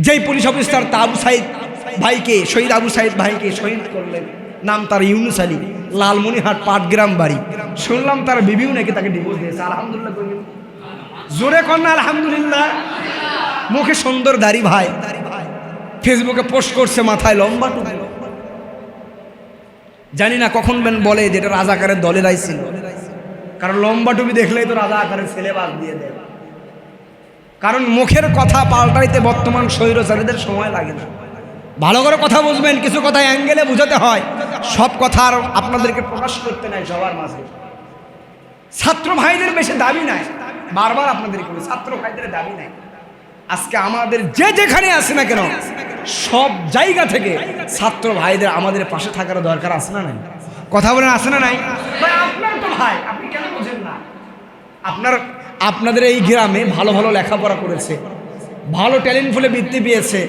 যেই police officer তা আবু সাইদ ভাইকে, শহীদ আবু সাইদ ভাইকে শহীদ করলেন, নাম তার ইউনুস আলী, লালমনিরহাট পাটগ্রাম বাড়ি। শুনলাম তার বিবিও নাকি তাকে ডিভোর্স দিয়েছে। আলহামদুলিল্লাহ, জোরে কন্যা আলহামদুলিল্লাহ। মুখে সুন্দর দাড়ি ভাই, ফেসবুকে পোস্ট করছে, মাথায় লম্বা টুপি। জানি না কখন বলে যেটা রাজাকারের দলেরাই ছিল, কারণ লম্বা টুপি দেখলেই তো রাজাকারের ছেলে বাদ দিয়ে দেয়। কারণ মুখের কথা পাল্টাইতে বর্তমান স্বৈরাচারীদের সময় লাগে না। ভালো করে কথা বুঝবেন, কিছু কথা অ্যাঙ্গেলে বুঝাতে হয়, সব কথা আর আপনাদেরকে প্রকাশ করতে নাই সবার মাঝে। ছাত্র ভাইদের বেশি দাবি নাই, বারবার আপনাদেরকে বলি, ছাত্র ভাইদের দাবি নাই। আজকে আমাদের যে যেখানে আছে না কেন, সব জায়গা থেকে ছাত্র ভাইদের আমাদের পাশে থাকার দরকার আছে না নাই? কথা বলেন, আছে না নাই? আপনার তো ভাই, আপনি কেন বোঝেন না? আপনাদের এই গ্রামে ভালো ভালো লেখাপড়া করেছে, ভালো ট্যালেন্ট ফুলে বৃত্তি পেয়েছে,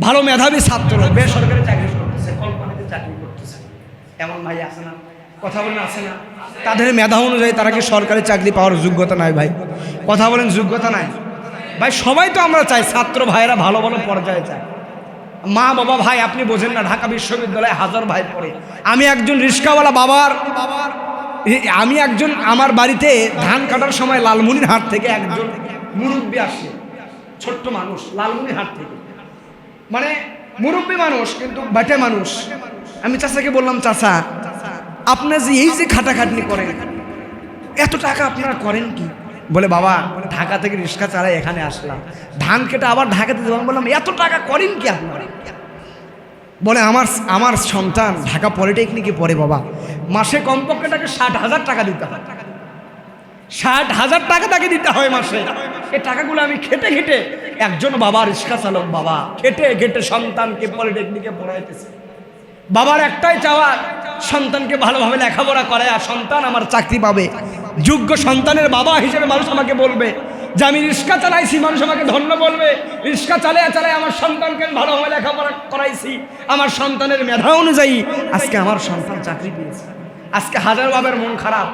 ভালো মেধাবী ছাত্র বেসরকারি চাকরি করতেছে, কোম্পানিতে চাকরি করতেছে, এমন ভাই আছে না? কথা বলেন, আছে না? তাদের মেধা অনুযায়ী তারা কি সরকারি চাকরি পাওয়ার যোগ্যতা নাই ভাই? কথা বলেন, যোগ্যতা নাই ভাই? সবাই তো আমরা চাই ছাত্র ভাইয়েরা ভালো ভালো পর্যায়ে চায়। মা বাবা ভাই, আপনি বোঝেন না, ঢাকা বিশ্ববিদ্যালয়ে হাজার ভাই পড়ে। আমি একজন রিক্সাওয়ালা আমার বাড়িতে ধান কাটার সময় লালমনিরহাট থেকে একজন মুরব্বী আসে, ছোট্ট মানুষ, লালমনিরহাট থেকে, মানে মুরব্বী মানুষ কিন্তু বাটে মানুষ। আমি চাচাকে বললাম, চাচা আপনি যে এই যে খাটাখাটনি করেন, এত টাকা আপনারা করেন কি? বলে, বাবা ঢাকা থেকে রিক্সা চালাই এখানে আসলাম, ধান কেটে আবার ঢাকাতে যাবো। বললাম, এত টাকা করেন কি আপনারা? বলে, আমার সন্তান ঢাকা পলিটেকনিকে পড়ে বাবা, মাসে কমপক্ষে তাকে 60,000 টাকা দিতে হয়, 60,000 টাকা তাকে দিতে হয় মাসে। এই টাকাগুলো আমি খেটে খেটে, একজন বাবা রিক্সা চালক বাবা খেটে খেটে সন্তানকে পলিটেকনিকে পড়াইতেছে। বাবার একটাই চাওয়া, সন্তানকে ভালোভাবে লেখাপড়া করে আর সন্তান আমার চাকরি পাবে। যোগ্য সন্তানের বাবা হিসেবে মানুষ আমাকে বলবে যে আমি রিক্সা চালাইছি, মানুষ আমাকে ধন্য বলবে। রিক্সা চালিয়ে চালিয়ে আমার সন্তানকে ভালোভাবে লেখাপড়া করাইছি, আমার সন্তানের মেধা অনুযায়ী আজকে আমার সন্তান চাকরি পেয়েছে। আজকে হাজারো বাবার মন খারাপ,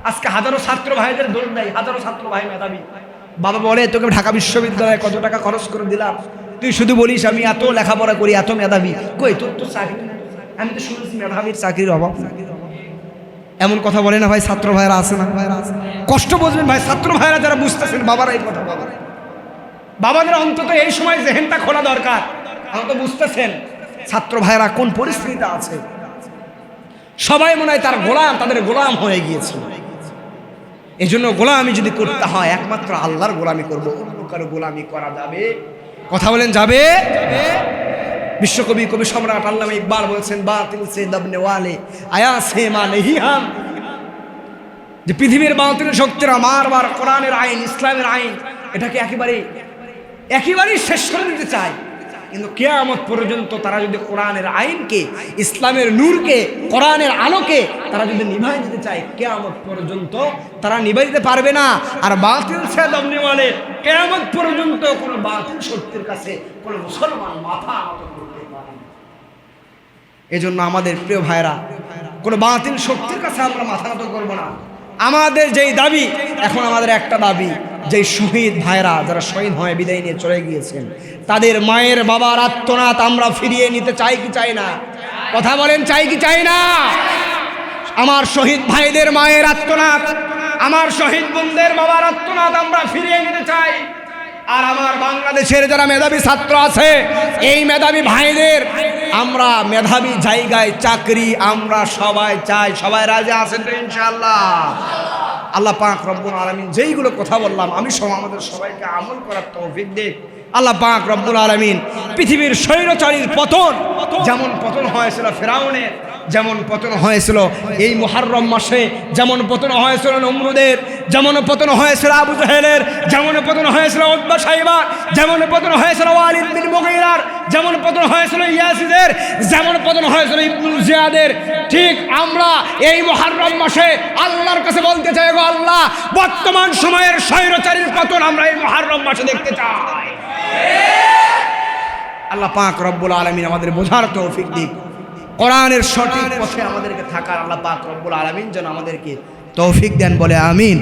আজকে হাজারো ছাত্র ভাইদের দোষ দেয়, হাজারো ছাত্র ভাই মেধাবী। বাবা বলে, তোকে ঢাকা বিশ্ববিদ্যালয়ে কত টাকা খরচ করে দিলাম, তুই শুধু বলিস আমি এত লেখাপড়া করি, এত মেধাবী, কই তোর তো চাকরি? আমি তো শুনেছি মেধাবীর চাকরির অভাব। এমন কথা বলে না ভাই? ছাত্র ভাইরা আছে না? কষ্ট বুঝবেন ভাই, ছাত্র ভাইরা যারা বুঝতেছেন, বাবারা এই কথা বলেন, বাবাদের অন্তত এই সময় জেহেনটা খোলা দরকার। আমরা তো বুঝতেছেন ছাত্র ভাইরা কোন পরিস্থিতিতে আছে। সবাই মনে হয় তার গোলাম, তাদের গোলাম হয়ে গিয়েছে। এই জন্য গোলামি যদি করতে হয় একমাত্র আল্লাহর গোলামি করবো, অন্য কারো গোলামি করা যাবে? কথা বলেন, যাবে? বিশ্বকবি কবি সম্রাট আল্লামা ইকবাল বলেছেন, বাতিল সে দবনে ওয়ালে আয়া সে মা নেহি হাম, যে পৃথিবীর বাতিল শক্তিরা বারবার কোরআনের আইন, ইসলামের আইন, এটাকে একেবারেই শেষ করে দিতে চায়। কিন্তু কিয়ামত পর্যন্ত তারা যদি কোরআনের আইনকে, ইসলামের নূরকে, কোরআনের আলোকে তারা যদি নিভাই দিতে চায়, কিয়ামত পর্যন্ত তারা নিভাই দিতে পারবে না। আর বাতিল সে দবনে ওয়ালে, কিয়ামত পর্যন্ত কোনো বাতিল শক্তির কাছে কোনো মুসলমান মাথা নত করতে পারে না। এজন্য আমাদের প্রিয় ভাইরা, কোনো বাতিল শক্তির কাছে আমরা মাথা নত করবো না। আমাদের যেই দাবি, এখন আমাদের একটা দাবি, যেই শহীদ ভাইরা যারা শহীদ হয়ে বিদায় নিয়ে চলে গিয়েছেন, তাদের মায়ের বাবার আত্মনাথ আমরা ফিরিয়ে নিতে চাই কি চাই না? কথা বলেন, চাই কি চাই না? আমার শহীদ ভাইদের মায়ের আত্মনাথ, আমার শহীদ বোনদের বাবার আত্মনাথ আমরা ফিরিয়ে নিতে চাই। আর আমার বাংলাদেশের যারা মেধাবী ছাত্র আছে, এই মেধাবী ভাইদের আমরা মেধাবী জায়গায় চাকরি আমরা সবাই চাই। সবাই রাজি আছেন তো ইনশাআল্লাহ? আল্লাহ পাক রব্বুল আলামিন যেইগুলো কথা বললাম, আমি সব আমাদের সবাইকে আমল করার তৌফিক দিক। আল্লাহ পাক রব্বুল আলামিন পৃথিবীর স্বৈরাচারীর পতন, যেমন পতন হয়েছিল ফেরাউনের, যেমন পতন হয়েছিল এই মুহররম মাসে, যেমন পতন হয়েছিল নমরুদের, যেমন পতন হয়েছিল আবু জাহেলের, যেমন পতন হয়েছিল উতবা সাইবা, যেমন পতন হয়েছিল ওয়ালিদ বিন মুগীরার, যেমন পতন হয়েছিল ইয়াসিদের, যেমন পতন হয়েছিল ইবনুল জিয়াদের, ঠিক আমরা এই মুহররম মাসে আল্লাহর কাছে বলতে চাই, গো আল্লাহ, বর্তমান সময়ের স্বৈরাচারীর পতন আমরা এই মুহররম মাসে দেখতে চাই। আল্লাহ পাক রব্বুল আলামিন আমাদের বোঝার তৌফিক দিক, কোরআনের সঠিক পথে আমাদেরকে থাকার আল্লাহ পাক রব্বুল আলামিন যেন আমাদেরকে তৌফিক দেন, বলে আমিন।